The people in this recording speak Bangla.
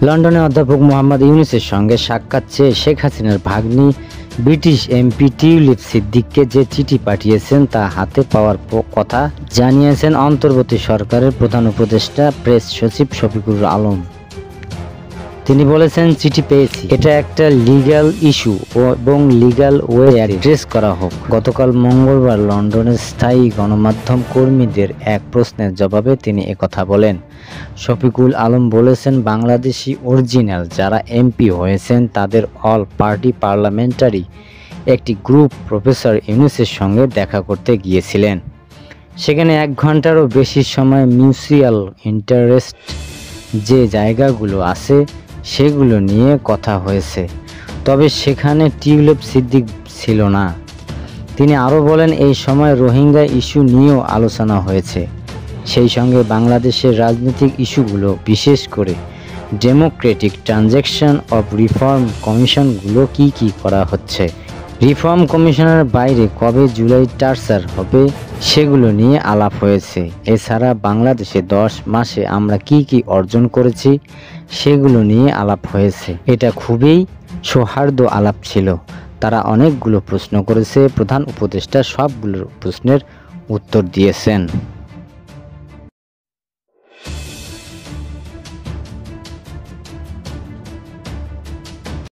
লন্ডনে অধ্যাপক মোহাম্মদ ইউনূসের সঙ্গে সাক্ষাৎ চেয়ে শেখ হাসিনার ভাগ্নি ব্রিটিশ এমপি টিউলিপ সিদ্দিককে যে চিঠি পাঠিয়েছেন তা হাতে পাওয়ার কথা জানিয়েছেন অন্তর্বর্তী সরকারের প্রধান উপদেষ্টা প্রেস সচিব শফিকুল আলম। তিনি বলেছেন, চিঠি পেয়েছি, এটা একটা লিগ্যাল ইস্যু এবং লিগ্যাল ওয়ে অ্যাড্রেস করা হোক। গতকাল মঙ্গলবার লন্ডনের স্থায়ী গণমাধ্যম কর্মীদের এক প্রশ্নের জবাবে তিনি একথা বলেন। শফিকুল আলম বলেছেন, বাংলাদেশি অরিজিনাল যারা এমপি হয়েছেন তাদের অল পার্টি পার্লামেন্টারি একটি গ্রুপ প্রফেসর ইউনূসের সঙ্গে দেখা করতে গিয়েছিলেন। সেখানে 1 ঘন্টারও বেশি সময় মিউচুয়াল ইন্টারেস্ট যে জায়গাগুলো আছে সেগুলো নিয়ে কথা হয়েছে, তবে সেখানে টিউলিপ সিদ্দিক ছিল না। তিনি আরও বলেন, এই সময় রোহিঙ্গা ইস্যু নিয়েও আলোচনা হয়েছে। সেই সঙ্গে বাংলাদেশের রাজনৈতিক ইস্যুগুলো, বিশেষ করে ডেমোক্রেটিক ট্রানজ্যাকশন অব রিফর্ম কমিশনগুলো কি করা হচ্ছে, রিফর্ম কমিশনের বাইরে কবে জুলাই টার্চার হবে সেগুলো নিয়ে আলাপ হয়েছে। এছাড়া বাংলাদেশে 10 মাসে আমরা কি অর্জন করেছি সেগুলো নিয়ে আলাপ হয়েছে। এটা খুবই সৌহার্দ্য আলাপ ছিল। তারা অনেকগুলো প্রশ্ন করেছে, প্রধান উপদেষ্টা সবগুলোর প্রশ্নের উত্তর দিয়েছেন।